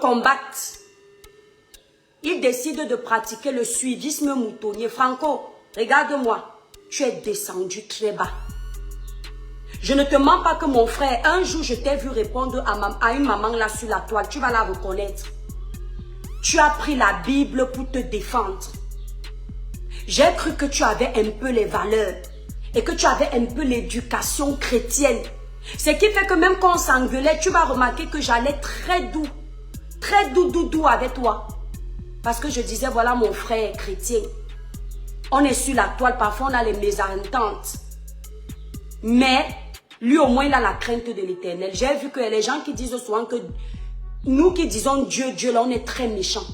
combattent. Ils décident de pratiquer le suivisme moutonnier. Franco, regarde-moi, tu es descendu très bas. Je ne te mens pas que mon frère, un jour je t'ai vu répondre à une maman là sur la toile, tu vas la reconnaître. Tu as pris la Bible pour te défendre. J'ai cru que tu avais un peu les valeurs et que tu avais un peu l'éducation chrétienne. Ce qui fait que même quand on s'engueulait, tu vas remarquer que j'allais très doux avec toi. Parce que je disais, voilà mon frère chrétien. On est sur la toile, parfois on a les mésententes. Mais lui au moins il a la crainte de l'Éternel. J'ai vu que les gens qui disent souvent que nous qui disons Dieu, Dieu là, on est très méchants.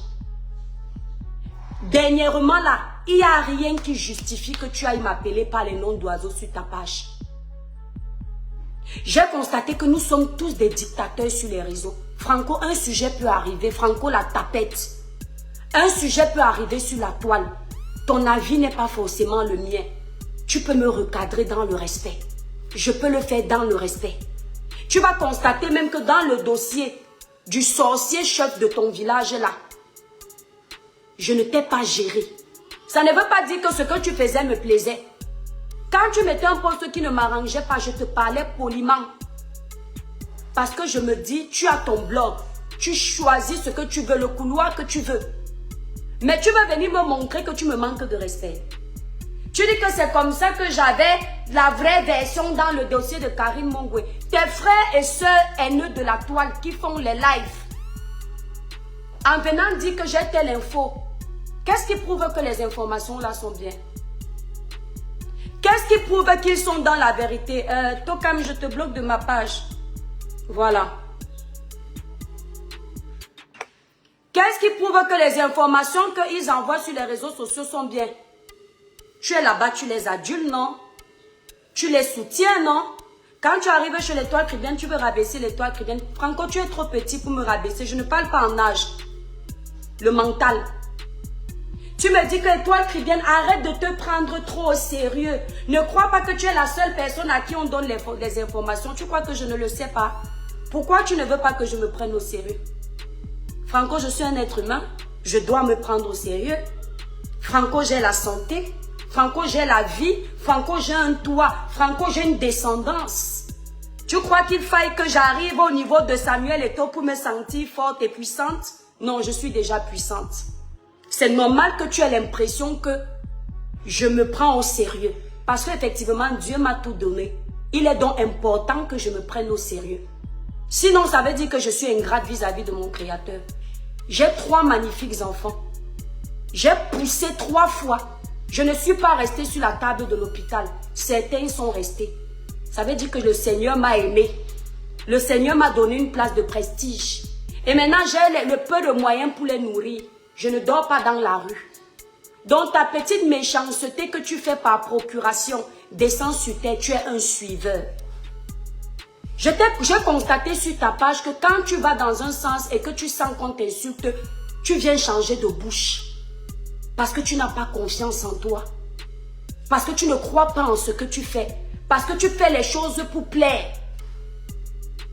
Dernièrement là, il n'y a rien qui justifie que tu ailles m'appeler par les noms d'oiseaux sur ta page. J'ai constaté que nous sommes tous des dictateurs sur les réseaux. Franco, un sujet peut arriver. Franco, la tapette. Un sujet peut arriver sur la toile. Ton avis n'est pas forcément le mien. Tu peux me recadrer dans le respect. Je peux le faire dans le respect. Tu vas constater même que dans le dossier du sorcier chef de ton village là, je ne t'ai pas géré. Ça ne veut pas dire que ce que tu faisais me plaisait. Quand tu mettais un poste qui ne m'arrangeait pas, je te parlais poliment. Parce que je me dis, tu as ton blog. Tu choisis ce que tu veux, le couloir que tu veux. Mais tu veux venir me montrer que tu me manques de respect. Tu dis que c'est comme ça que j'avais la vraie version dans le dossier de Karine Mongwe. Tes frères et sœurs haineux de la toile qui font les lives. En venant dire que j'ai telle info. Qu'est-ce qui prouve que les informations là sont bien? Qu'est-ce qui prouve qu'ils sont dans la vérité? Tokam, je te bloque de ma page. Voilà. Qu'est-ce qui prouve que les informations qu'ils envoient sur les réseaux sociaux sont bien? Tu es là-bas, tu les adules, non? Tu les soutiens, non? Quand tu arrives chez l'étoile chrétienne, tu veux rabaisser l'étoile chrétienne. Franco, tu es trop petit pour me rabaisser. Je ne parle pas en âge. Le mental. Tu me dis que l'étoile chrétienne, arrête de te prendre trop au sérieux. Ne crois pas que tu es la seule personne à qui on donne les informations. Tu crois que je ne le sais pas? Pourquoi tu ne veux pas que je me prenne au sérieux? Franco, je suis un être humain. Je dois me prendre au sérieux. Franco, j'ai la santé. Franco, j'ai la vie. Franco, j'ai un toit. Franco, j'ai une descendance. Tu crois qu'il faille que j'arrive au niveau de Samuel Eto'o pour me sentir forte et puissante? Non, je suis déjà puissante. C'est normal que tu aies l'impression que je me prends au sérieux. Parce qu'effectivement, Dieu m'a tout donné. Il est donc important que je me prenne au sérieux. Sinon, ça veut dire que je suis ingrate vis-à-vis de mon Créateur. J'ai 3 magnifiques enfants. J'ai poussé 3 fois. Je ne suis pas restée sur la table de l'hôpital. Certains sont restés. Ça veut dire que le Seigneur m'a aimé. Le Seigneur m'a donné une place de prestige. Et maintenant, j'ai le peu de moyens pour les nourrir. Je ne dors pas dans la rue. Donc, ta petite méchanceté que tu fais par procuration descend sur terre. Tu es un suiveur. J'ai constaté sur ta page que quand tu vas dans un sens et que tu sens qu'on t'insulte, tu viens changer de bouche. Parce que tu n'as pas confiance en toi. Parce que tu ne crois pas en ce que tu fais. Parce que tu fais les choses pour plaire.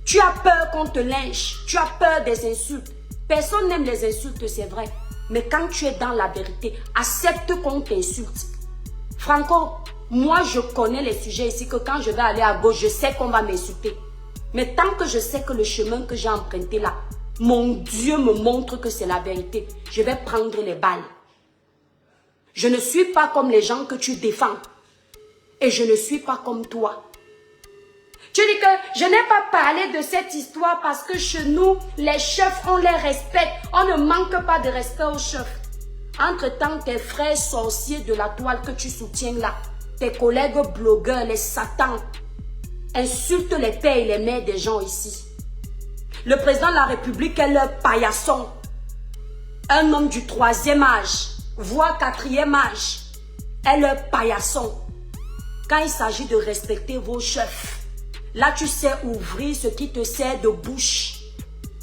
Tu as peur qu'on te lynche. Tu as peur des insultes. Personne n'aime les insultes, c'est vrai. Mais quand tu es dans la vérité, accepte qu'on t'insulte. Franco, moi je connais les sujets ici que quand je vais aller à gauche, je sais qu'on va m'insulter. Mais tant que je sais que le chemin que j'ai emprunté là, mon Dieu me montre que c'est la vérité, je vais prendre les balles. Je ne suis pas comme les gens que tu défends. Et je ne suis pas comme toi. Tu dis que je n'ai pas parlé de cette histoire parce que chez nous, les chefs, on les respecte. On ne manque pas de respect aux chefs. Entre-temps, tes frères sorciers de la toile que tu soutiens là, tes collègues blogueurs, les satans, insultent les pères et les mères des gens ici. Le président de la République est leur paillasson. Un homme du 3e âge, voire 4e âge, est leur paillasson. Quand il s'agit de respecter vos chefs, là tu sais ouvrir ce qui te sert de bouche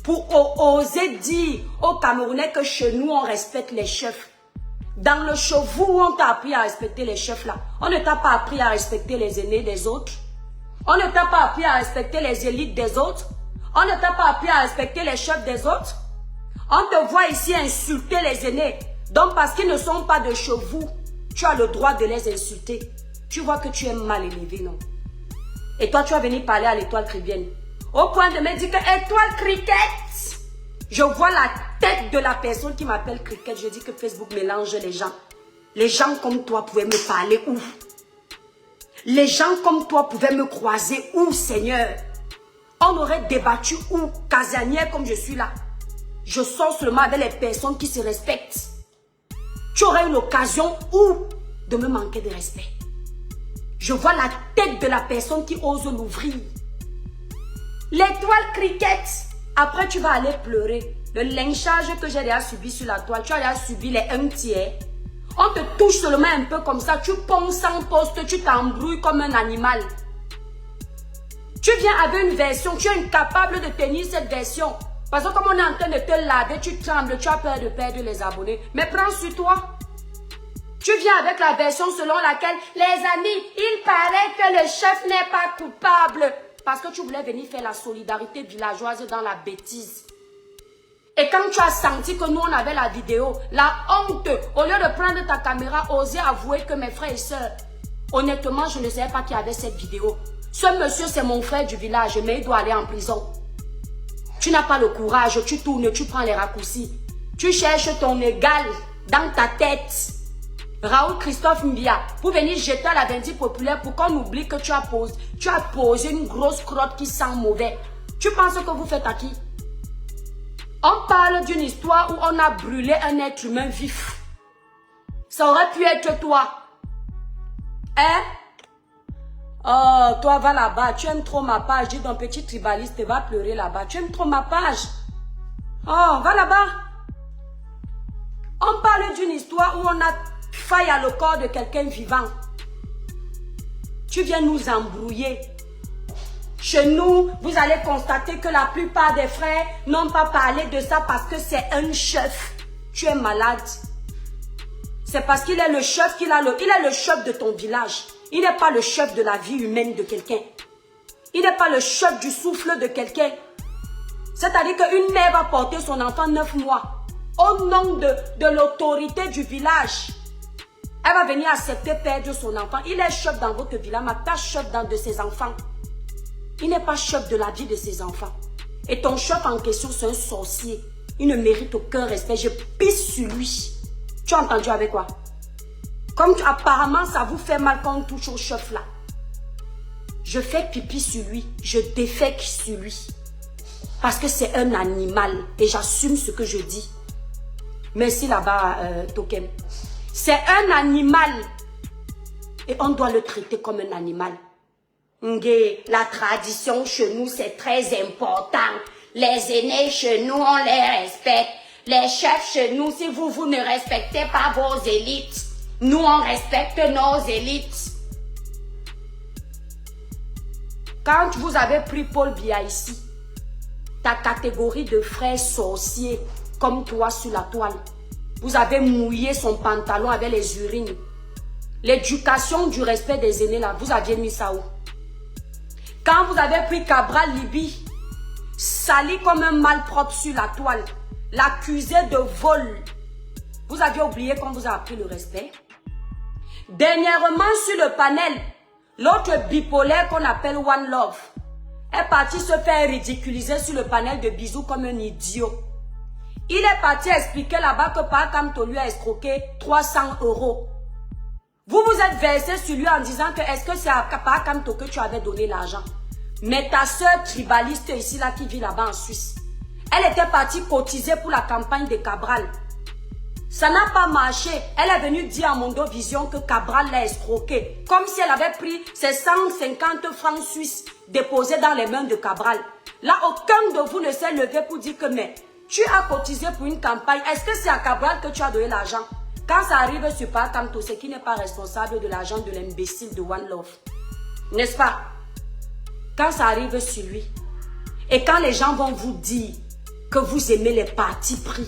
pour oser dire aux Camerounais que chez nous on respecte les chefs. Dans le chevaux où on t'a appris à respecter les chefs là, on ne t'a pas appris à respecter les aînés des autres. On ne t'a pas appris à respecter les élites des autres. On ne t'a pas appris à respecter les chefs des autres. On te voit ici insulter les aînés. Donc parce qu'ils ne sont pas de chez vous, tu as le droit de les insulter. Tu vois que tu es mal élevé, non? Et toi, tu vas venir parler à l'étoile Caribbean. Au point de me dire que étoile cricket. Je vois la tête de la personne qui m'appelle cricket. Je dis que Facebook mélange les gens. Les gens comme toi pouvaient me parler où? Les gens comme toi pouvaient me croiser où, Seigneur? On aurait débattu où? Casanière comme je suis là. Je sors seulement avec les personnes qui se respectent. Tu aurais eu l'occasion où de me manquer de respect? Je vois la tête de la personne qui ose l'ouvrir. L'étoile cricket. Après, tu vas aller pleurer. Le lynchage que j'ai déjà subi sur la toile, tu as déjà subi les 1/3. On te touche seulement un peu comme ça. Tu ponces en poste, tu t'embrouilles comme un animal. Tu viens avec une version, tu es incapable de tenir cette version. Parce que comme on est en train de te laver, tu trembles, tu as peur de perdre les abonnés. Mais prends sur toi. Tu viens avec la version selon laquelle, les amis, il paraît que le chef n'est pas coupable. Parce que tu voulais venir faire la solidarité villageoise dans la bêtise. Et quand tu as senti que nous, on avait la vidéo, la honte, au lieu de prendre ta caméra, oser avouer que mes frères et sœurs, honnêtement, je ne savais pas qu'il y avait cette vidéo. Ce monsieur, c'est mon frère du village, mais il doit aller en prison. Tu n'as pas le courage, tu tournes, tu prends les raccourcis. Tu cherches ton égal dans ta tête. Raoul Christophe Mbia, pour venir jeter à la Vendée populaire pour qu'on oublie que tu as posé une grosse crotte qui sent mauvais. Tu penses que vous faites à qui? On parle d'une histoire où on a brûlé un être humain vif. Ça aurait pu être toi. Hein? Oh, toi, va là-bas. Tu aimes trop ma page. Dis donc, petit tribaliste, va pleurer là-bas. Tu aimes trop ma page. Oh, va là-bas. On parle d'une histoire où on a faille à le corps de quelqu'un vivant. Tu viens nous embrouiller. Chez nous, vous allez constater que la plupart des frères n'ont pas parlé de ça parce que c'est un chef. Tu es malade. C'est parce qu'il est le chef il est le chef de ton village. Il n'est pas le chef de la vie humaine de quelqu'un. Il n'est pas le chef du souffle de quelqu'un. C'est-à-dire qu'une mère va porter son enfant 9 mois. Au nom de l'autorité du village. Elle va venir accepter perdre son enfant. Il est chef dans votre village, mais pas chef dans de ses enfants. Il n'est pas chef de la vie de ses enfants. Et ton chef en question, c'est un sorcier. Il ne mérite aucun respect. Je pisse sur lui. Tu as entendu avec quoi? Comme apparemment ça vous fait mal quand on touche au chef là. Je fais pipi sur lui. Je défèque sur lui. Parce que c'est un animal. Et j'assume ce que je dis. Merci là-bas, Tokem. C'est un animal. Et on doit le traiter comme un animal. La tradition chez nous, c'est très important. Les aînés chez nous, on les respecte. Les chefs chez nous, si vous ne respectez pas vos élites, nous, on respecte nos élites. Quand vous avez pris Paul Biya ici, ta catégorie de frères sorciers, comme toi sur la toile, vous avez mouillé son pantalon avec les urines. L'éducation du respect des aînés, là, vous aviez mis ça où? Quand vous avez pris Cabral Libye, sali comme un malpropre sur la toile, l'accusé de vol, vous aviez oublié qu'on vous a appris le respect. Dernièrement, sur le panel, l'autre bipolaire qu'on appelle One Love est parti se faire ridiculiser sur le panel de Bisous comme un idiot. Il est parti expliquer là-bas que Pakamto lui a escroqué 300 €. Vous vous êtes versé sur lui en disant que est-ce que c'est à Pakamto que tu avais donné l'argent. Mais ta soeur tribaliste ici là qui vit là-bas en Suisse, elle était partie cotiser pour la campagne de Cabral. Ça n'a pas marché. Elle est venue dire à Mondo Vision que Cabral l'a escroqué. Comme si elle avait pris ses 150 francs suisses déposés dans les mains de Cabral. Là, aucun de vous ne s'est levé pour dire que mais tu as cotisé pour une campagne. Est-ce que c'est à Cabral que tu as donné l'argent? Quand ça arrive sur Pakamto, c'est qui n'est pas responsable de l'argent de l'imbécile de One Love. N'est-ce pas? Quand ça arrive sur lui. Et quand les gens vont vous dire que vous aimez les partis pris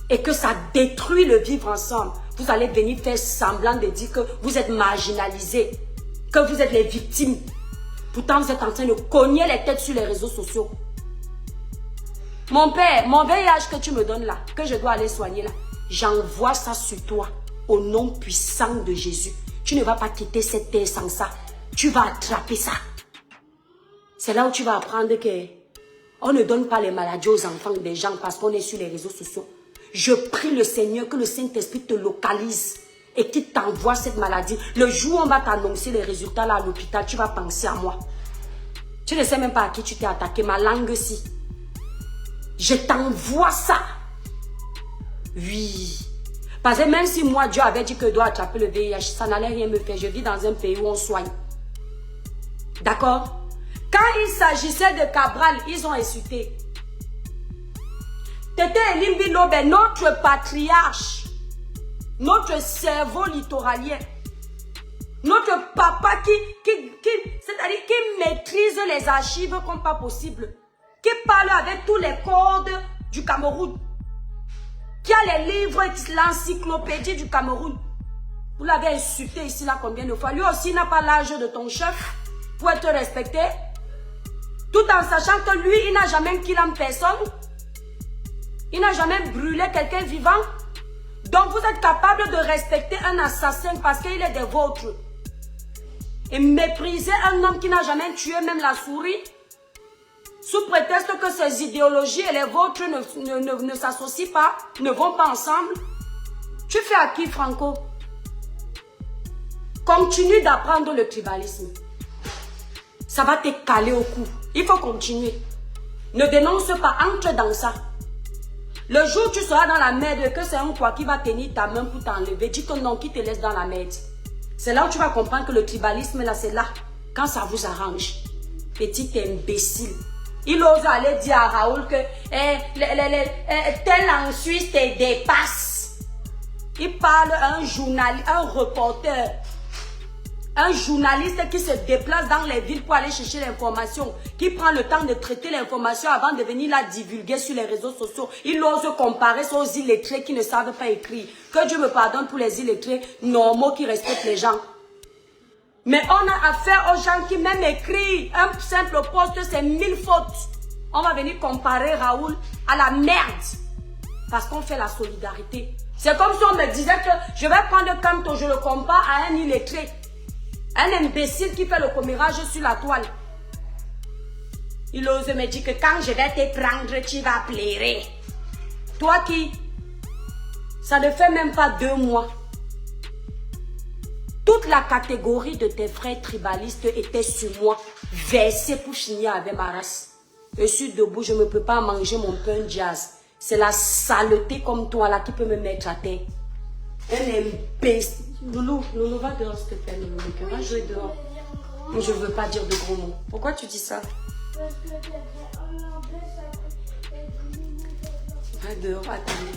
et que ça détruit le vivre ensemble, vous allez venir faire semblant de dire que vous êtes marginalisés, que vous êtes les victimes. Pourtant, vous êtes en train de cogner les têtes sur les réseaux sociaux. Mon père, mon VIH que tu me donnes là, que je dois aller soigner là, j'envoie ça sur toi au nom puissant de Jésus. Tu ne vas pas quitter cette terre sans ça. Tu vas attraper ça. C'est là où tu vas apprendre que on ne donne pas les maladies aux enfants des gens parce qu'on est sur les réseaux sociaux. Je prie le Seigneur que le Saint-Esprit te localise et qu'il t'envoie cette maladie. Le jour où on va t'annoncer les résultats là à l'hôpital, tu vas penser à moi. Tu ne sais même pas à qui tu t'es attaqué, ma langue si. Je t'envoie ça. Oui. Parce que même si moi, Dieu avait dit que je dois attraper le VIH, ça n'allait rien me faire. Je vis dans un pays où on soigne. D'accord? Quand il s'agissait de Cabral, ils ont insulté. Tété Elimbi Lobe, notre patriarche, notre cerveau littoralien, notre papa c'est-à-dire qui maîtrise les archives comme pas possible, qui parle avec tous les codes du Cameroun, qui a les livres, l'encyclopédie du Cameroun. Vous l'avez insulté ici là combien de fois? Lui aussi n'a pas l'âge de ton chef pour être respecté, tout en sachant que lui, il n'a jamais killé en personne. Il n'a jamais brûlé quelqu'un vivant. Donc vous êtes capable de respecter un assassin parce qu'il est des vôtres. Et mépriser un homme qui n'a jamais tué même la souris, sous prétexte que ses idéologies et les vôtres ne s'associent pas, ne vont pas ensemble. Tu fais à qui, Franco? Continue d'apprendre le tribalisme. Ça va te caler au cou. Il faut continuer. Ne dénonce pas, entre dans ça. Le jour où tu seras dans la merde et que c'est un quoi qui va tenir ta main pour t'enlever, dis que non, qui te laisse dans la merde. C'est là où tu vas comprendre que le tribalisme, là, c'est là, quand ça vous arrange. Petit imbécile. Il ose aller dire à Raoul que tel en Suisse te dépasse. Il parle à un journaliste, un reporter. Un journaliste qui se déplace dans les villes pour aller chercher l'information, qui prend le temps de traiter l'information avant de venir la divulguer sur les réseaux sociaux. Il ose comparer aux illettrés qui ne savent pas écrire. Que Dieu me pardonne pour les illettrés normaux qui respectent les gens. Mais on a affaire aux gens qui même écrivent un simple poste, c'est 1000 fautes. On va venir comparer Raoul à la merde. Parce qu'on fait la solidarité. C'est comme si on me disait que je vais prendre Kanto, je le compare à un illettré. Un imbécile qui fait le commérage sur la toile. Il ose me dire que quand je vais te prendre, tu vas pleurer. Toi qui, ça ne fait même pas 2 mois. Toute la catégorie de tes frères tribalistes était sur moi, versée pour finir avec ma race. Je suis debout, je ne peux pas manger mon pain jazz. C'est la saleté comme toi là qui peut me mettre à terre. Un imbécile. Loulou, va dehors s'il te plaît, Loulou. Va jouer dehors. Je ne veux pas dire de gros mots. Pourquoi tu dis ça? Va dehors, attendez.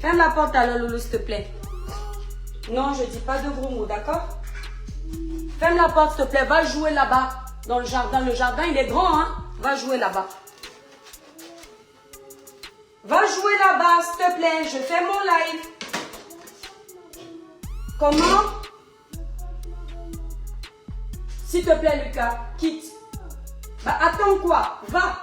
Ferme la porte alors, Loulou, s'il te plaît. Non, je ne dis pas de gros mots, d'accord? Ferme la porte, s'il te plaît. Va jouer là-bas, dans le jardin. Le jardin, il est grand, hein? Va jouer là-bas. Va jouer là-bas, s'il te plaît. Je fais mon live. Comment? S'il te plaît, Lucas, quitte. Bah, attends quoi? Va.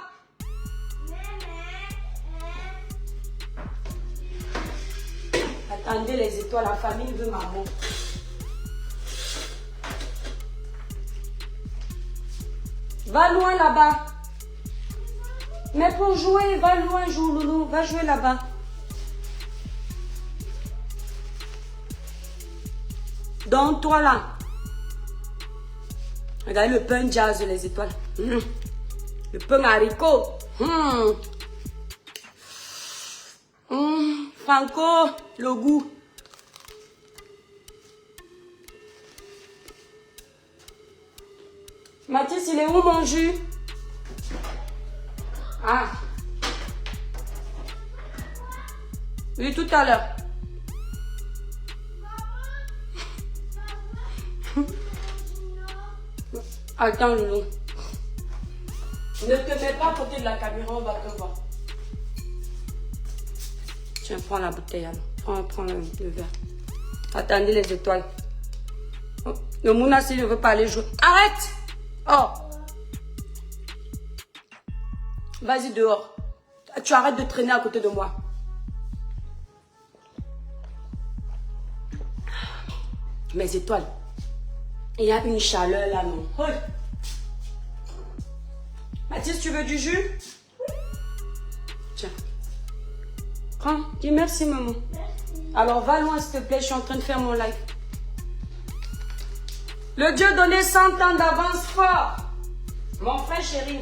Attendez les étoiles, la famille veut maman. Va loin là-bas. Mais pour jouer, va loin, joue, Loulou. Va jouer là-bas. Donc, toi là. Regardez le pain jazz les étoiles. Le pain haricot. Franco, le goût. Mathis, il est où mon jus? Ah. Oui, tout à l'heure. Attends, Loulou. Ne te mets pas à côté de la caméra, on va te voir. Tiens, prends la bouteille, alors. Prends le verre. Attendez les étoiles. Oh, le Mouna, s'il ne veut pas aller jouer. Arrête! Oh! Vas-y dehors. Tu arrêtes de traîner à côté de moi. Mes étoiles. Il y a une chaleur là, non? Oui. Mathis, tu veux du jus? Tiens. Prends. Dis merci, maman. Merci. Alors, va loin, s'il te plaît. Je suis en train de faire mon live. Le Dieu donné 100 ans d'avance fort. Mon frère chéri.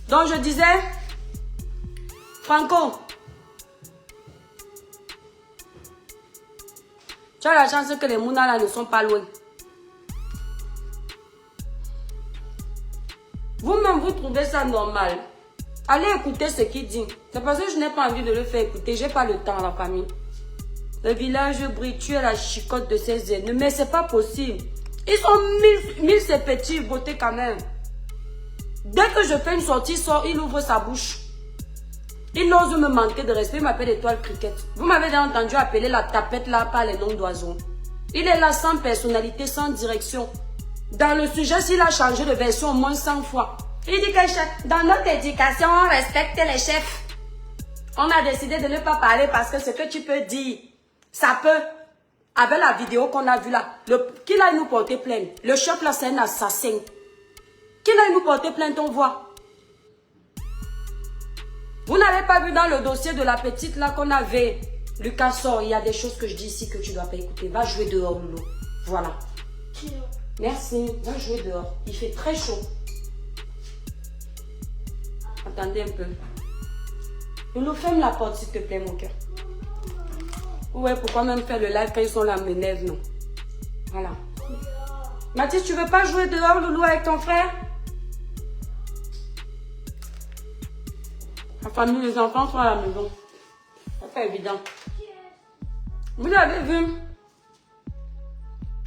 Donc, je disais, Franco, tu as la chance que les Mouna là ne sont pas loin. Vous-même, vous trouvez ça normal. Allez écouter ce qu'il dit. C'est parce que je n'ai pas envie de le faire écouter. Je n'ai pas le temps à la famille. Le village brille, tu es la chicotte de ces aînés. Mais c'est pas possible. Ils sont mille ces petits beautés quand même. Dès que je fais une sortie, il ouvre sa bouche. Il n'ose me manquer de respect. Il m'appelle Étoile Cricket. Vous m'avez déjà entendu appeler la tapette là par les noms d'oiseaux. Il est là sans personnalité, sans direction. Dans le sujet, s'il a changé de version au moins 100 fois. Il dit que dans notre éducation, on respecte les chefs. On a décidé de ne pas parler parce que ce que tu peux dire, ça peut, avec la vidéo qu'on a vue là, qu'il aille nous porter plainte. Le chef là, c'est un assassin. Qu'il aille nous porter plainte, on voit. Vous n'avez pas vu dans le dossier de la petite là qu'on avait, Lucas sort, il y a des choses que je dis ici que tu ne dois pas écouter. Va jouer dehors, Loulou. Voilà. Merci. Va jouer dehors. Il fait très chaud. Attendez un peu. Loulou, ferme la porte, s'il te plaît, mon cœur. Ouais, pourquoi même faire le live quand ils sont là, m'énerve, non. Voilà. Mathis, tu veux pas jouer dehors, Loulou, avec ton frère? La famille, les enfants sont à la maison. C'est pas évident. Vous avez vu,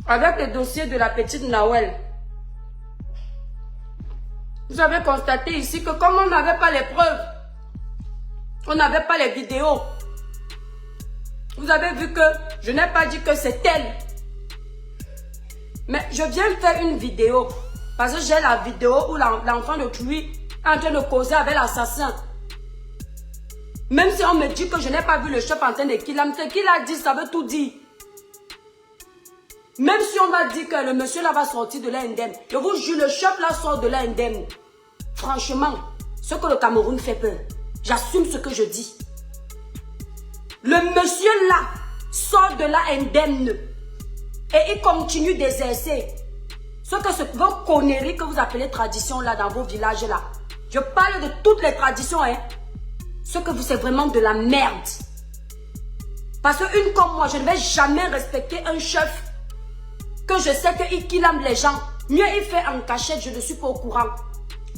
avec le dossier de la petite Nawel, vous avez constaté ici que comme on n'avait pas les preuves, on n'avait pas les vidéos, vous avez vu que je n'ai pas dit que c'est elle. Mais je viens faire une vidéo parce que j'ai la vidéo où l'enfant de Tui est en train de causer avec l'assassin. Même si on me dit que je n'ai pas vu le chef en train de killer, ce qu'il a dit, ça veut tout dire. Même si on m'a dit que le monsieur là va sortir de là indemne, je vous jure, le chef là sort de là indemne. Franchement, ce que le Cameroun fait peur, j'assume ce que je dis. Le monsieur là sort de là indemne et il continue d'exercer vos conneries que vous appelez tradition là dans vos villages là. Je parle de toutes les traditions, hein. Ce que vous, c'est vraiment de la merde. Parce qu'une comme moi, je ne vais jamais respecter un chef que je sais qu'il aime les gens. Mieux il fait en cachette, je ne suis pas au courant.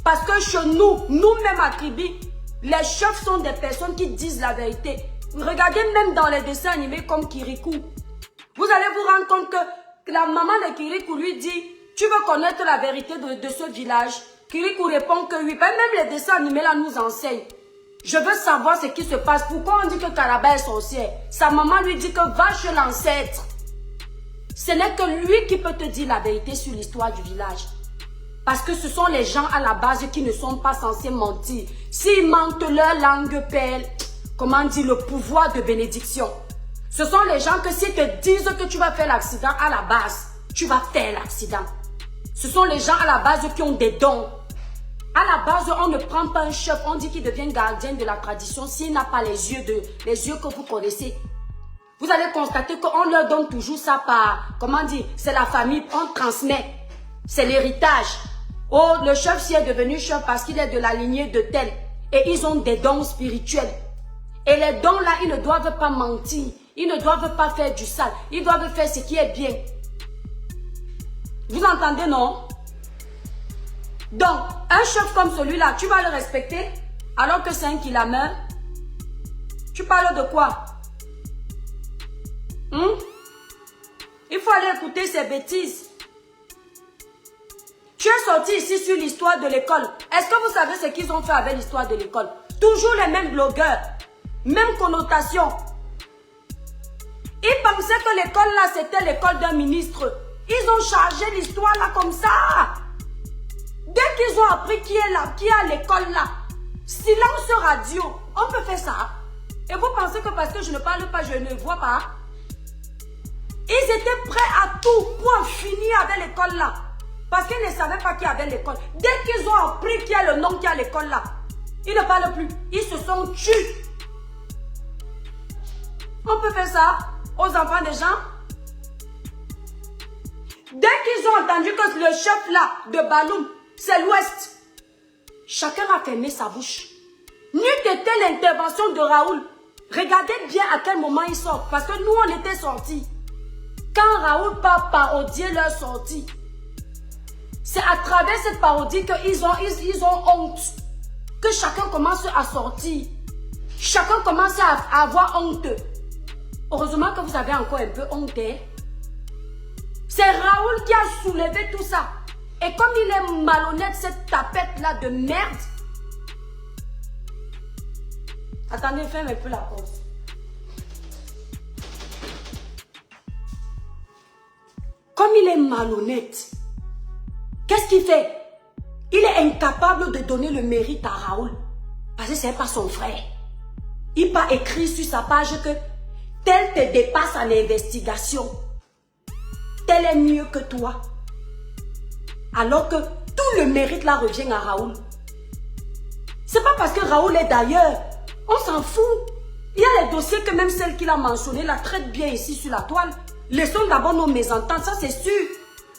Parce que chez nous-mêmes à Kribi, les chefs sont des personnes qui disent la vérité. Regardez même dans les dessins animés comme Kirikou. Vous allez vous rendre compte que la maman de Kirikou lui dit, tu veux connaître la vérité de ce village? Kirikou répond que oui. Même les dessins animés là nous enseignent. Je veux savoir ce qui se passe. Pourquoi on dit que Karaba est sorcière? Sa maman lui dit que va chez l'ancêtre. Ce n'est que lui qui peut te dire la vérité sur l'histoire du village. Parce que ce sont les gens à la base qui ne sont pas censés mentir. S'ils mentent, leur langue perd, comment dire, le pouvoir de bénédiction. Ce sont les gens que s'ils te disent que tu vas faire l'accident à la base, tu vas faire l'accident. Ce sont les gens à la base qui ont des dons. À la base, on ne prend pas un chef, on dit qu'il devient gardien de la tradition s'il n'a pas les yeux que vous connaissez. Vous allez constater qu'on leur donne toujours ça par, comment dire, c'est la famille, on transmet. C'est l'héritage. Oh, le chef s'y est devenu chef parce qu'il est de la lignée de tel. Et ils ont des dons spirituels. Et les dons là, ils ne doivent pas mentir. Ils ne doivent pas faire du sale. Ils doivent faire ce qui est bien. Vous entendez, non? Donc, un chef comme celui-là, tu vas le respecter alors que c'est un qui la meurt. Tu parles de quoi? Il faut aller écouter ces bêtises. Tu es sorti ici sur l'histoire de l'école. Est-ce que vous savez ce qu'ils ont fait avec l'histoire de l'école? Toujours les mêmes blogueurs, même connotation. Ils pensaient que l'école là, c'était l'école d'un ministre. Ils ont chargé l'histoire là comme ça. Dès qu'ils ont appris qui est là, qui est à l'école là, silence radio. On peut faire ça. Et vous pensez que parce que je ne parle pas, je ne vois pas? Ils étaient prêts à tout pour en finir avec l'école là. Parce qu'ils ne savaient pas qu'il y avait l'école. Dès qu'ils ont appris qu'il y a le nom qu'il y a l'école là, ils ne parlent plus. Ils se sont tués. On peut faire ça aux enfants des gens. Dès qu'ils ont entendu que le chef là de Baloum, c'est l'Ouest, chacun a fermé sa bouche. N'eût été l'intervention de Raoul. Regardez bien à quel moment ils sortent. Parce que nous, on était sortis. Quand Raoul part parodier leur sortie, c'est à travers cette parodie qu'ils ont honte. Que chacun commence à sortir. Chacun commence à avoir honte. Heureusement que vous avez encore un peu honte. Hein? C'est Raoul qui a soulevé tout ça. Et comme il est malhonnête, cette tapette-là de merde. Attendez, ferme un peu la pause. Comme il est malhonnête, qu'est-ce qu'il fait? Il est incapable de donner le mérite à Raoul. Parce que ce n'est pas son frère. Il n'a pas écrit sur sa page que tel te dépasse en investigation. Tel est mieux que toi. Alors que tout le mérite là revient à Raoul. C'est pas parce que Raoul est d'ailleurs. On s'en fout. Il y a les dossiers que même celle qu'il a mentionné la traite bien ici sur la toile. Laissons d'abord nos mésententes, ça c'est sûr.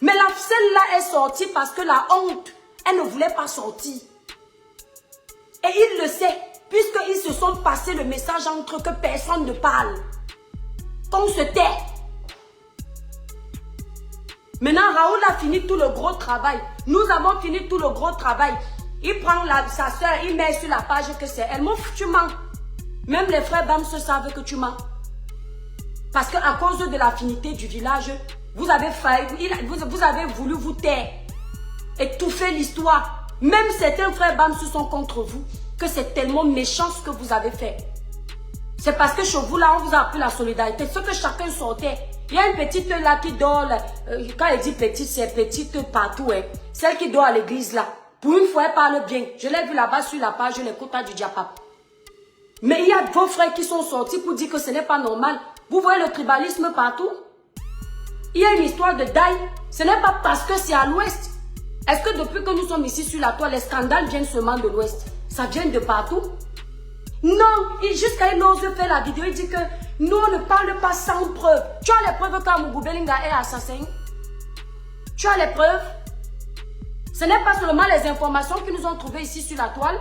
Mais celle-là est sortie parce que la honte, elle ne voulait pas sortir. Et il le sait, puisqu'ils se sont passés le message entre eux que personne ne parle. Qu'on se tait. Maintenant, Raoul a fini tout le gros travail. Nous avons fini tout le gros travail. Il prend sa soeur, il met sur la page que c'est elle. Mouf, tu mens. Même les frères Bams savent que tu mens. Parce qu'à cause de l'affinité du village, vous avez failli, vous avez voulu vous taire. Étouffer l'histoire. Même certains frères Bams sont contre vous. Que c'est tellement méchant ce que vous avez fait. C'est parce que chez vous là, on vous a appris la solidarité. Ce que chacun sortait. Il y a une petite là qui dort. Quand elle dit petite, c'est petite partout. Hein. Celle qui dort à l'église là. Pour une fois, elle parle bien. Je l'ai vu là-bas sur la page, les quotas du Diapap. Mais il y a vos frères qui sont sortis pour dire que ce n'est pas normal. Vous voyez le tribalisme partout. Il y a une histoire de Daï. Ce n'est pas parce que c'est à l'ouest. Est-ce que depuis que nous sommes ici sur la toile, les scandales viennent seulement de l'ouest? Ça vient de partout? Non, jusqu'à il n'ose faire la vidéo, il dit que nous on ne parle pas sans preuve. Tu as les preuves qu'Amougou Belinga est assassin? Tu as les preuves? Ce n'est pas seulement les informations que nous ont trouvées ici sur la toile.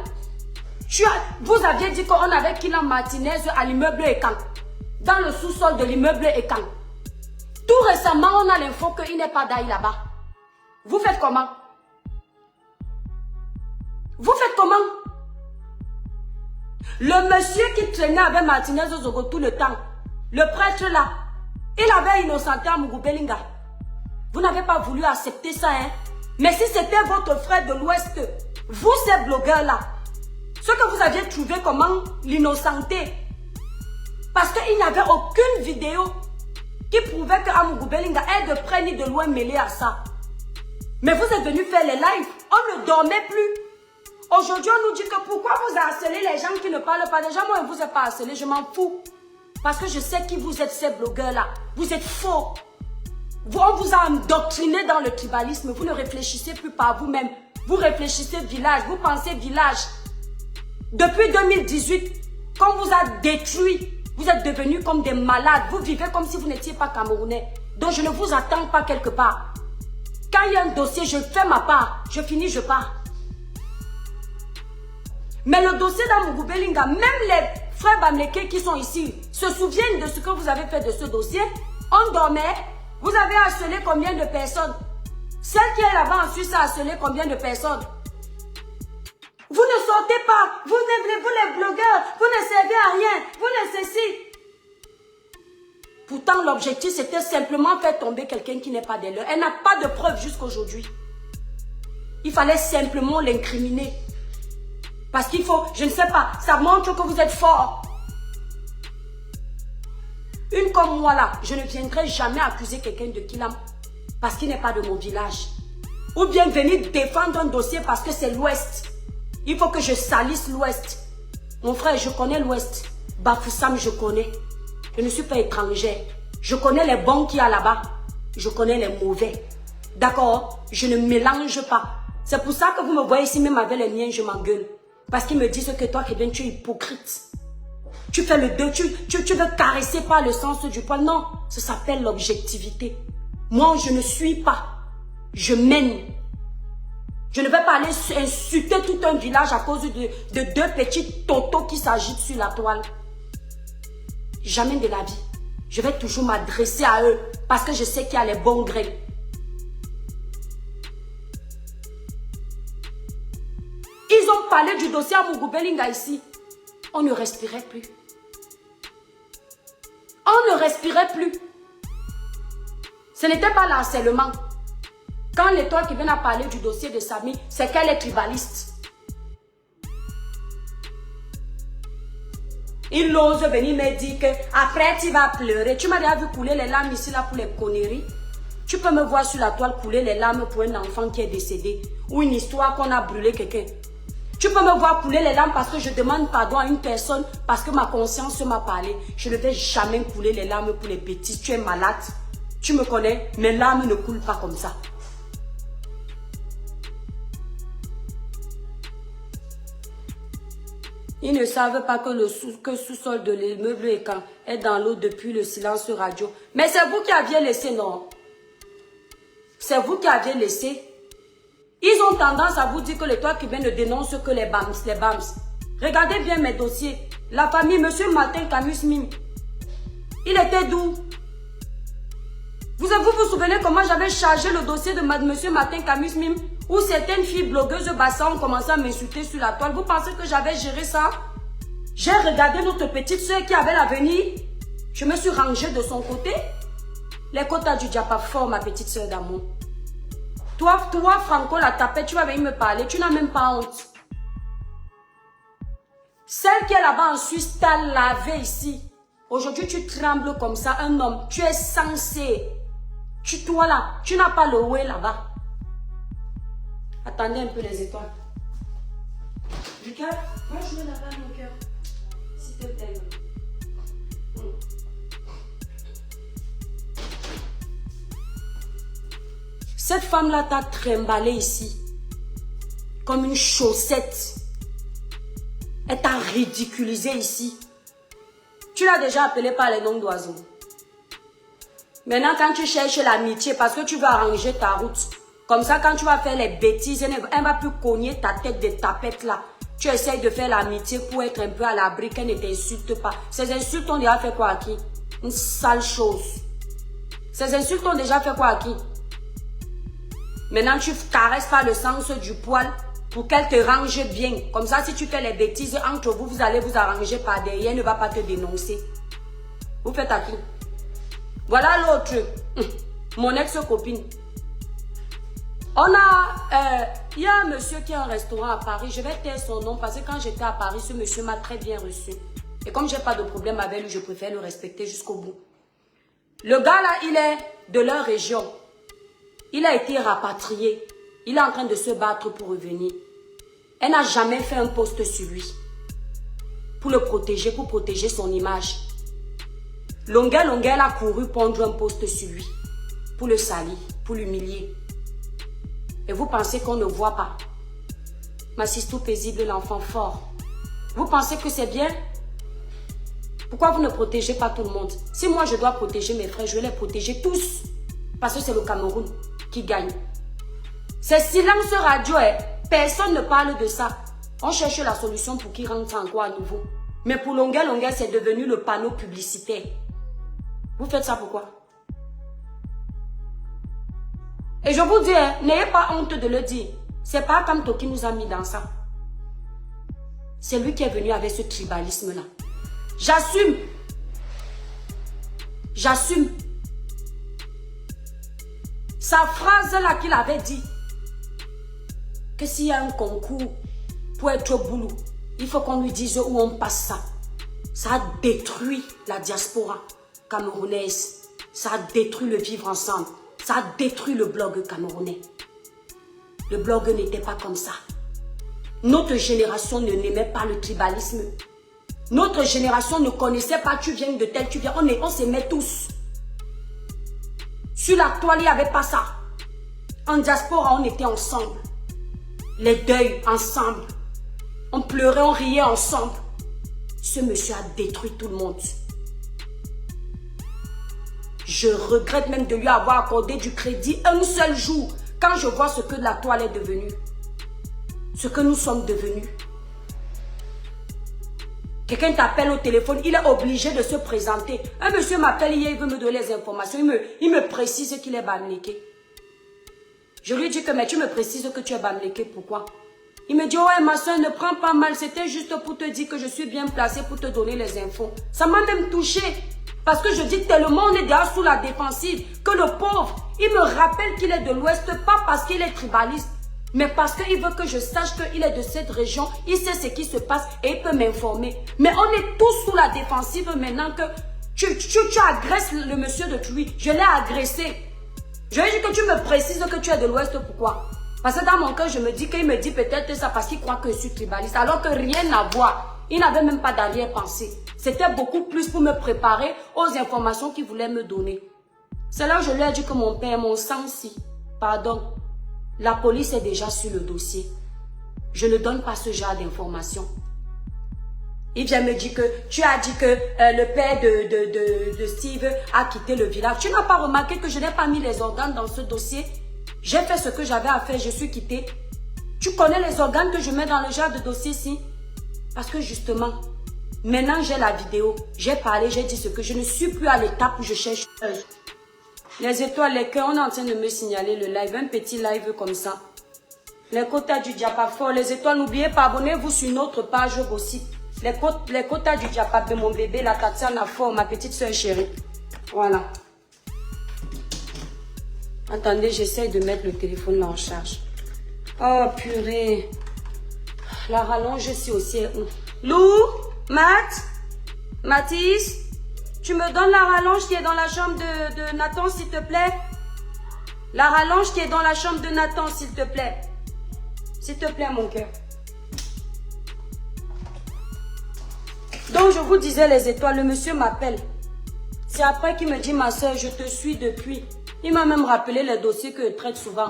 Vous aviez dit qu'on avait Kylian Martinez à l'immeuble Ekan. Dans le sous-sol de l'immeuble Ekan. Tout récemment, on a l'info qu'il n'est pas d'ailleurs là-bas. Vous faites comment? Vous faites comment? Le monsieur qui traînait avec Martinez Zogo tout le temps, le prêtre là, il avait innocenté Amougou Belinga. Vous n'avez pas voulu accepter ça, hein? Mais si c'était votre frère de l'Ouest, vous ces blogueurs-là, ce que vous aviez trouvé, comment l'innocenter? Parce qu'il n'y avait aucune vidéo qui prouvait que Amougou Belinga est de près ni de loin mêlé à ça. Mais vous êtes venus faire les lives, on ne dormait plus. Aujourd'hui, on nous dit que pourquoi vous harcelez les gens qui ne parlent pas. Déjà, moi, je ne vous ai pas harcelé, je m'en fous. Parce que je sais qui vous êtes, ces blogueurs-là. Vous êtes faux. On vous a endoctriné dans le tribalisme. Vous ne réfléchissez plus par vous-même. Vous réfléchissez village, vous pensez village. Depuis 2018, quand on vous a détruit, vous êtes devenus comme des malades. Vous vivez comme si vous n'étiez pas Camerounais. Donc, je ne vous attends pas quelque part. Quand il y a un dossier, je fais ma part. Je finis, je pars. Mais le dossier d'Amougou Belinga, même les frères Bamleke qui sont ici, se souviennent de ce que vous avez fait de ce dossier. On dormait. Vous avez harcelé combien de personnes? Celle qui est là-bas en Suisse a harcelé combien de personnes? Vous ne sortez pas. Vous les blogueurs, vous ne servez à rien. Vous ne ceci. Pourtant, l'objectif, c'était simplement faire tomber quelqu'un qui n'est pas des leurs. Elle n'a pas de preuves jusqu'aujourd'hui. Il fallait simplement l'incriminer. Parce qu'il faut, je ne sais pas, ça montre que vous êtes fort. Une comme moi là, je ne viendrai jamais accuser quelqu'un de Kilam parce qu'il n'est pas de mon village. Ou bien venir défendre un dossier parce que c'est l'Ouest. Il faut que je salisse l'Ouest. Mon frère, je connais l'Ouest. Bafoussam, je connais. Je ne suis pas étrangère. Je connais les bons qu'il y a là-bas. Je connais les mauvais. D'accord? Je ne mélange pas. C'est pour ça que vous me voyez ici, même avec les miens, je m'engueule. Parce qu'ils me disent que toi, Kevin, tu es hypocrite. Tu fais le deux, tu veux caresser par le sens du poil. Non, ça s'appelle l'objectivité. Moi, je ne suis pas. Je mène. Je ne vais pas aller insulter tout un village à cause de deux petits totos qui s'agitent sur la toile. Jamais de la vie. Je vais toujours m'adresser à eux parce que je sais qu'il y a les bons grains. Ils ont parlé du dossier à Mugubelinga ici. On ne respirait plus. On ne respirait plus. Ce n'était pas l'harcèlement. Quand l'étoile qui vient à parler du dossier de Samy, c'est qu'elle est tribaliste. Il ose venir me dire que après tu vas pleurer. Tu m'as déjà vu couler les larmes ici là pour les conneries. Tu peux me voir sur la toile couler les larmes pour un enfant qui est décédé. Ou une histoire qu'on a brûlé quelqu'un. Tu peux me voir couler les larmes parce que je demande pardon à une personne parce que ma conscience m'a parlé. Je ne vais jamais couler les larmes pour les bêtises. Tu es malade. Tu me connais. Mes larmes ne coulent pas comme ça. Ils ne savent pas que le sous-sol de l'immeuble est dans l'eau depuis le silence radio. Mais c'est vous qui aviez laissé, non? C'est vous qui aviez laissé. Ils ont tendance à vous dire que les toits qui viennent ne dénoncent que les BAMS, les BAMS. Regardez bien mes dossiers. La famille, monsieur Martin Camus Mime. Il était d'où? Vous vous souvenez comment j'avais chargé le dossier de monsieur Martin Camus Mime? Où certaines filles blogueuses bassin ont commencé à m'insulter sur la toile. Vous pensez que j'avais géré ça? J'ai regardé notre petite soeur qui avait l'avenir. Je me suis rangée de son côté. Les quotas du diable fort, ma petite soeur d'amour. Toi, Franco, la tapette, tu vas venir me parler. Tu n'as même pas honte. Celle qui est là-bas en Suisse t'a lavé ici. Aujourd'hui, tu trembles comme ça. Un homme, tu es censé. Toi là, tu n'as pas le ouais là-bas. Attendez un peu les étoiles. Lucas, va jouer là-bas mon cœur. S'il te plaît. Cette femme-là t'a trimballé ici. Comme une chaussette. Elle t'a ridiculisé ici. Tu l'as déjà appelé par les noms d'oiseaux. Maintenant, quand tu cherches l'amitié, parce que tu veux arranger ta route, comme ça, quand tu vas faire les bêtises, elle ne va plus cogner ta tête de tapette là. Tu essayes de faire l'amitié pour être un peu à l'abri, qu'elle ne t'insulte pas. Ces insultes ont déjà fait quoi à qui? Une sale chose. Ces insultes ont déjà fait quoi à qui? Maintenant, tu caresses pas le sens du poil pour qu'elle te range bien. Comme ça, si tu fais les bêtises entre vous, vous allez vous arranger par derrière, elle ne va pas te dénoncer. Vous faites à qui? Voilà l'autre, mon ex-copine. Il y a un monsieur qui a un restaurant à Paris. Je vais taire son nom parce que quand j'étais à Paris, ce monsieur m'a très bien reçu. Et comme je n'ai pas de problème avec lui, je préfère le respecter jusqu'au bout. Le gars là, il est de leur région. Il a été rapatrié. Il est en train de se battre pour revenir. Elle n'a jamais fait un poste sur lui. Pour le protéger, pour protéger son image. Longueur, elle a couru pondre un poste sur lui. Pour le salir, pour l'humilier. Et vous pensez qu'on ne voit pas. Ma sister paisible, l'enfant fort. Vous pensez que c'est bien? Pourquoi vous ne protégez pas tout le monde? Si moi je dois protéger mes frères, je vais les protéger tous. Parce que c'est le Cameroun qui gagne. C'est silence radio, hein. Personne ne parle de ça. On cherche la solution pour qu'il rentre encore à nouveau. Mais pour longueur, c'est devenu le panneau publicitaire. Vous faites ça pourquoi? Et je vous dis, hein, n'ayez pas honte de le dire. C'est pas Kamto qui nous a mis dans ça. C'est lui qui est venu avec ce tribalisme-là. J'assume. J'assume. Sa phrase-là qu'il avait dit, que s'il y a un concours pour être au boulot, il faut qu'on lui dise où on passe ça. Ça a détruit la diaspora camerounaise. Ça a détruit le vivre ensemble. Ça a détruit le blog camerounais. Le blog n'était pas comme ça. Notre génération ne n'aimait pas le tribalisme. Notre génération ne connaissait pas, tu viens de tel, tu viens. On s'aimait tous. Sur la toile, il n'y avait pas ça. En diaspora, on était ensemble. Les deuils, ensemble. On pleurait, on riait ensemble. Ce monsieur a détruit tout le monde. Je regrette même de lui avoir accordé du crédit un seul jour. Quand je vois ce que la toile est devenue. Ce que nous sommes devenus. Quelqu'un t'appelle au téléphone, il est obligé de se présenter. Un monsieur m'appelle hier, il veut me donner les informations. Il me précise qu'il est bamléké. Je lui dis que, mais tu me précises que tu es bamléké, pourquoi? Il me dit, ouais, ma soeur, ne prends pas mal. C'était juste pour te dire que je suis bien placée pour te donner les infos. Ça m'a même touché. Parce que je dis tellement, on est déjà sous la défensive, que le pauvre, il me rappelle qu'il est de l'Ouest, pas parce qu'il est tribaliste, mais parce qu'il veut que je sache qu'il est de cette région, il sait ce qui se passe et il peut m'informer. Mais on est tous sous la défensive maintenant que tu agresses le monsieur de lui. Je l'ai agressé. Je lui ai dit que tu me précises que tu es de l'Ouest, pourquoi? Parce que dans mon cœur, je me dis qu'il me dit peut-être ça parce qu'il croit que je suis tribaliste, alors que rien à voir. Il n'avait même pas d'arrière-pensée. C'était beaucoup plus pour me préparer aux informations qu'il voulait me donner. C'est là que je lui ai dit que mon père, mon sang-ci, pardon, la police est déjà sur le dossier. Je ne donne pas ce genre d'informations. Il vient me dire que tu as dit que le père de Steve a quitté le village. Tu n'as pas remarqué que je n'ai pas mis les organes dans ce dossier? J'ai fait ce que j'avais à faire, je suis quittée. Tu connais les organes que je mets dans le genre de dossier-ci? Parce que justement, maintenant j'ai la vidéo. J'ai parlé, j'ai dit ce que je ne suis plus à l'étape où je cherche. Les étoiles, les cœurs, on est en train de me signaler le live. Un petit live comme ça. Les quotas du Diapa fort. Les étoiles, n'oubliez pas, abonnez-vous sur notre page aussi. Les quotas du Diapa de mon bébé, la Tatiana fort, ma petite soeur chérie. Voilà. Attendez, j'essaie de mettre le téléphone là en charge. Oh purée. La rallonge ici aussi. Lou, Mathis, tu me donnes la rallonge qui est dans la chambre de Nathan, s'il te plaît. La rallonge qui est dans la chambre de Nathan, s'il te plaît. S'il te plaît, mon cœur. Donc, je vous disais les étoiles, le monsieur m'appelle. C'est après qu'il me dit, ma soeur, je te suis depuis. Il m'a même rappelé les dossiers que je traite souvent.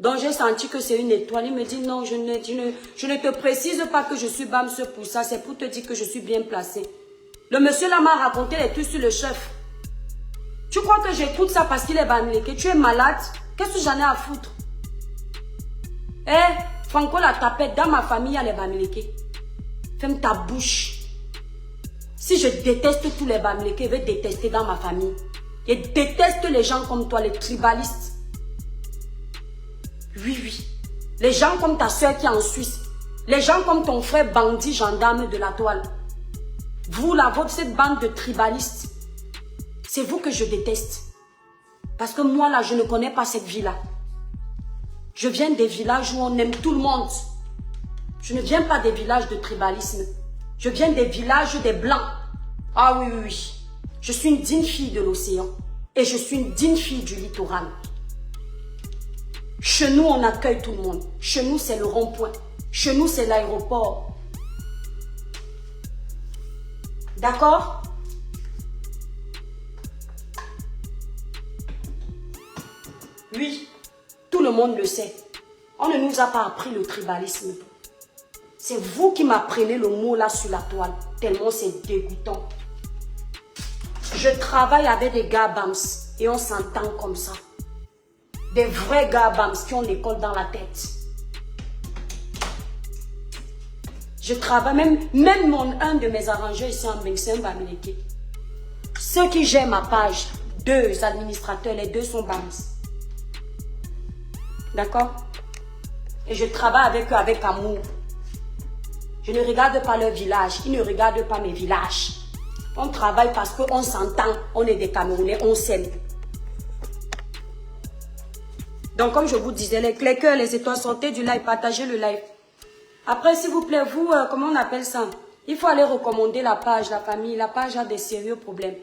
Donc, j'ai senti que c'est une étoile. Il me dit, non, je ne te précise pas que je suis BAMS pour ça. C'est pour te dire que je suis bien placée. Le monsieur là m'a raconté les trucs sur le chef. Tu crois que j'écoute ça parce qu'il est bamléké? Tu es malade? Qu'est-ce que j'en ai à foutre? Eh, Franco la tapette, dans ma famille, il y a les bamlékés. Ferme ta bouche. Si je déteste tous les bamlékés, je vais détester dans ma famille. Je déteste les gens comme toi, les tribalistes. Oui, oui. Les gens comme ta soeur qui est en Suisse. Les gens comme ton frère bandit gendarme de la toile. Vous, là, cette bande de tribalistes. C'est vous que je déteste. Parce que moi, là, je ne connais pas cette vie-là. Je viens des villages où on aime tout le monde. Je ne viens pas des villages de tribalisme. Je viens des villages des Blancs. Ah oui, oui, oui. Je suis une digne fille de l'océan. Et je suis une digne fille du littoral. Chez nous, on accueille tout le monde. Chez nous, c'est le rond-point. Chez nous, c'est l'aéroport. D'accord? Oui, tout le monde le sait. On ne nous a pas appris le tribalisme. C'est vous qui m'apprenez le mot là sur la toile. Tellement c'est dégoûtant. Je travaille avec des gars BAMS et on s'entend comme ça. Des vrais gars BAMS qui ont l'école dans la tête. Je travaille, même un de mes arrangeurs ici en Bank, c'est un bamléké. Ceux qui gèrent ma page, 2 administrateurs, les 2 sont BAMS. D'accord? Et je travaille avec eux avec amour. Je ne regarde pas leur village, ils ne regardent pas mes villages. On travaille parce qu'on s'entend, on est des Camerounais, on s'aime. Donc comme je vous disais, les cœurs, les étoiles, sortez du live, partagez le live. Après, s'il vous plaît, vous, comment on appelle ça? Il faut aller recommander la page, la famille. La page a des sérieux problèmes.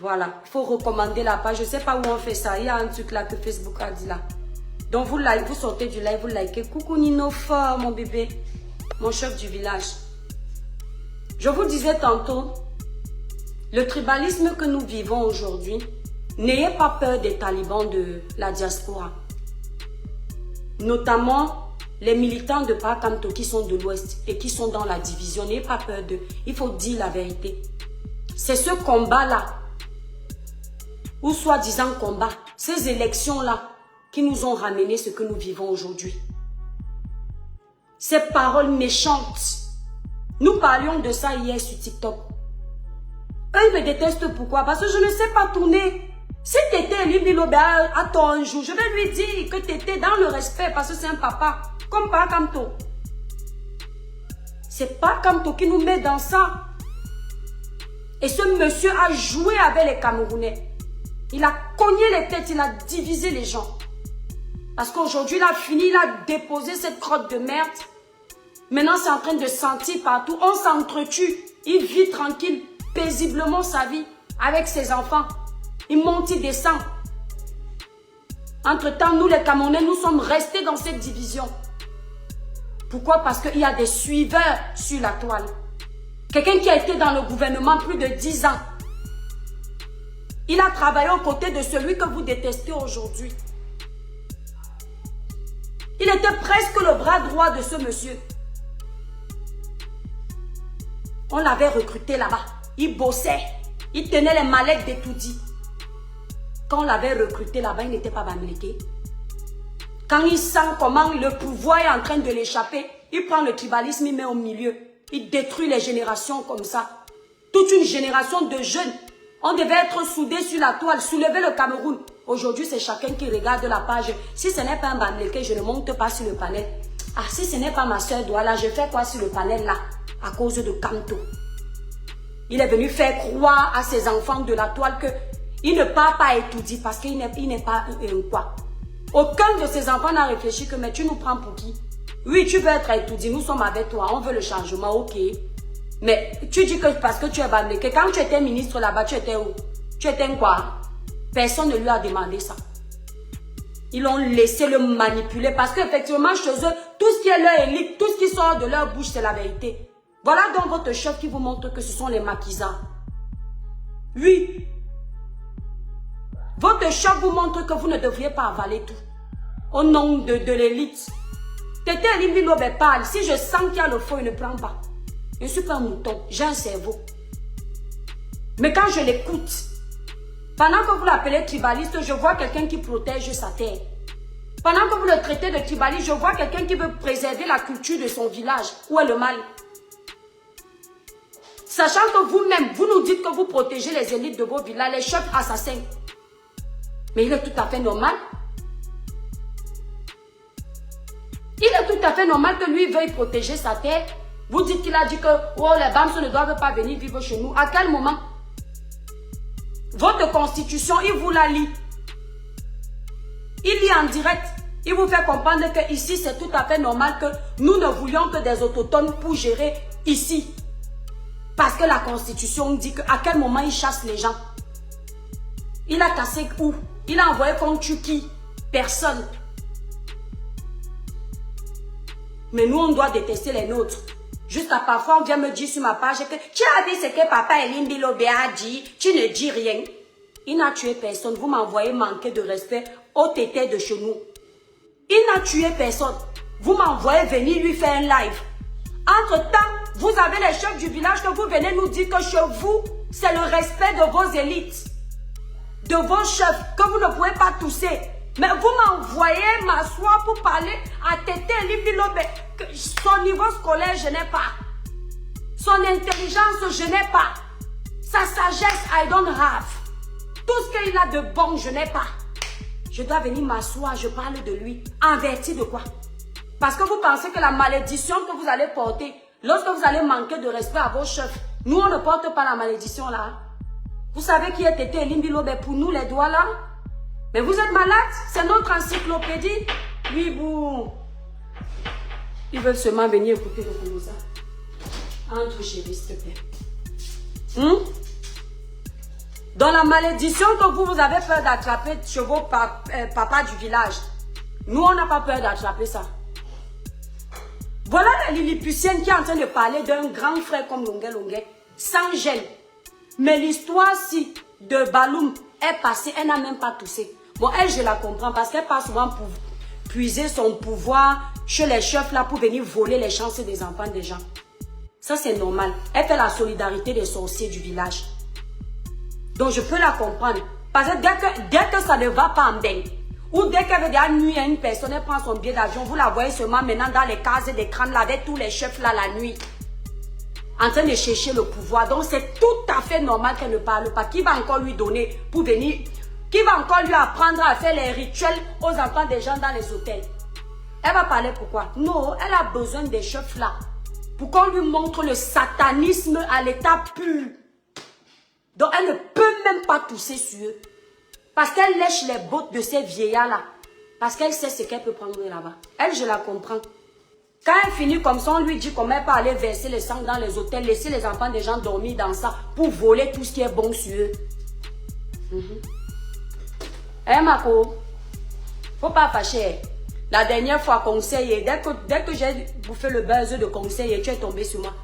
Voilà, il faut recommander la page. Je ne sais pas où on fait ça. Il y a un truc là que Facebook a dit là. Donc vous sortez du live, vous likez. Coucou Nino Fort, mon bébé. Mon chef du village. Je vous disais tantôt, le tribalisme que nous vivons aujourd'hui, n'ayez pas peur des talibans de la diaspora. Notamment les militants de Pakamto qui sont de l'Ouest et qui sont dans la division. N'ayez pas peur d'eux. Il faut dire la vérité. C'est ce combat-là, ou soi-disant combat, ces élections-là, qui nous ont ramené ce que nous vivons aujourd'hui. Ces paroles méchantes. Nous parlions de ça hier sur TikTok. Eux, ils me détestent. Pourquoi? Parce que je ne sais pas tourner. Si Tété Limbilobe attend un jour, je vais lui dire que Tété, dans le respect, parce que c'est un papa, comme Pakamto. C'est Pakamto qui nous met dans ça. Et ce monsieur a joué avec les Camerounais. Il a cogné les têtes, il a divisé les gens. Parce qu'aujourd'hui, il a fini, il a déposé cette crotte de merde. Maintenant, c'est en train de sentir partout. On s'entretue. Il vit tranquille, paisiblement sa vie avec ses enfants. Il monte, il descend. Entre-temps, nous les Camerounais, nous sommes restés dans cette division. Pourquoi? Parce qu'il y a des suiveurs sur la toile. Quelqu'un qui a été dans le gouvernement plus de 10 ans. Il a travaillé aux côtés de celui que vous détestez aujourd'hui. Il était presque le bras droit de ce monsieur. On l'avait recruté là-bas. Il bossait. Il tenait les mallettes d'Etoudi. Quand on l'avait recruté là-bas, il n'était pas bamléqué. Quand il sent comment le pouvoir est en train de l'échapper, il prend le tribalisme, il met au milieu. Il détruit les générations comme ça. Toute une génération de jeunes. On devait être soudés sur la toile, soulever le Cameroun. Aujourd'hui, c'est chacun qui regarde la page. Si ce n'est pas un bamléqué, je ne monte pas sur le panel. Ah, si ce n'est pas ma soeur Douala, je fais quoi sur le panel là? À cause de Kamto. Il est venu faire croire à ses enfants de la toile que il ne part pas étudier parce qu'il n'est pas quoi. Aucun de ses enfants n'a réfléchi que mais tu nous prends pour qui? Oui, tu veux être étudié, nous sommes avec toi, on veut le changement, ok. Mais tu dis que parce que tu es bamléqué, quand tu étais ministre là-bas, tu étais où? Tu étais quoi? Personne ne lui a demandé ça. Ils l'ont laissé le manipuler parce qu'effectivement, chez eux, tout ce qui est leur élite, tout ce qui sort de leur bouche, c'est la vérité. Voilà donc votre chef qui vous montre que ce sont les maquisards. Oui. Votre chef vous montre que vous ne devriez pas avaler tout. Au nom de l'élite. Tété Limbilobe parle. Si je sens qu'il y a le feu, il ne prend pas. Je ne suis pas un mouton. J'ai un cerveau. Mais quand je l'écoute, pendant que vous l'appelez tribaliste, je vois quelqu'un qui protège sa terre. Pendant que vous le traitez de tribaliste, je vois quelqu'un qui veut préserver la culture de son village. Où est le mal? Sachant que vous-même, vous nous dites que vous protégez les élites de vos villages, les chefs assassins. Mais il est tout à fait normal. Il est tout à fait normal que lui veuille protéger sa terre. Vous dites qu'il a dit que oh, les Bams ne doivent pas venir vivre chez nous. À quel moment? Votre constitution, il vous la lit. Il lit en direct. Il vous fait comprendre que ici, c'est tout à fait normal que nous ne voulions que des autochtones pour gérer ici. Parce que la constitution dit qu'à quel moment il chasse les gens. Il a cassé où? Il a envoyé qu'on tue qui? Personne. Mais nous, on doit détester les nôtres. Jusqu'à parfois, on vient me dire sur ma page que tu as dit ce que papa Elimbilobe a dit, tu ne dis rien. Il n'a tué personne. Vous m'envoyez manquer de respect au tété de chez nous. Il n'a tué personne. Vous m'envoyez venir lui faire un live. Entre-temps, vous avez les chefs du village que vous venez nous dire que chez vous, c'est le respect de vos élites, de vos chefs, que vous ne pouvez pas tousser. Mais vous m'envoyez m'asseoir pour parler à Tété Limbilobe. Son niveau scolaire, je n'ai pas. Son intelligence, je n'ai pas. Sa sagesse, I don't have. Tout ce qu'il a de bon, je n'ai pas. Je dois venir m'asseoir, je parle de lui. Averti de quoi? Parce que vous pensez que la malédiction que vous allez porter, lorsque vous allez manquer de respect à vos chefs, nous on ne porte pas la malédiction là. Vous savez qui est Tété Limbilobe pour nous les doigts là? Mais vous êtes malade? C'est notre encyclopédie. Oui, vous. Ils veulent seulement venir écouter le Koulouza. Entre chérie, s'il te plaît. Dans la malédiction que vous avez peur d'attraper chez vos papas du village, nous, on n'a pas peur d'attraper ça. Voilà la Lilliputienne qui est en train de parler d'un grand frère comme Longuet, sans gêne. Mais l'histoire-ci de Baloum est passée, elle n'a même pas toussé. Bon, elle, je la comprends parce qu'elle passe souvent pour puiser son pouvoir chez les chefs là pour venir voler les chances des enfants des gens. Ça, c'est normal. Elle fait la solidarité des sorciers du village. Donc, je peux la comprendre. Parce que dès que ça ne va pas en bain, ou dès qu'elle veut dire nuit à une personne, elle prend son billet d'avion, vous la voyez seulement maintenant dans les cases d'écran là, avec tous les chefs là la nuit, en train de chercher le pouvoir. Donc, c'est tout à fait normal qu'elle ne parle pas. Qui va encore lui donner pour venir? Qui va encore lui apprendre à faire les rituels aux enfants des gens dans les hôtels? Elle va parler pourquoi? Non, elle a besoin des chefs là. Pour qu'on lui montre le satanisme à l'état pur. Donc, elle ne peut même pas tousser sur eux. Parce qu'elle lèche les bottes de ces vieillards-là. Parce qu'elle sait ce qu'elle peut prendre là-bas. Elle, je la comprends. Quand elle finit comme ça, on lui dit comment elle peut aller verser le sang dans les hôtels, laisser les enfants des gens dormir dans ça pour voler tout ce qui est bon sur eux. Mako, faut pas fâcher. La dernière fois, conseiller, dès que j'ai bouffé le buzz de conseiller, tu es tombé sur moi.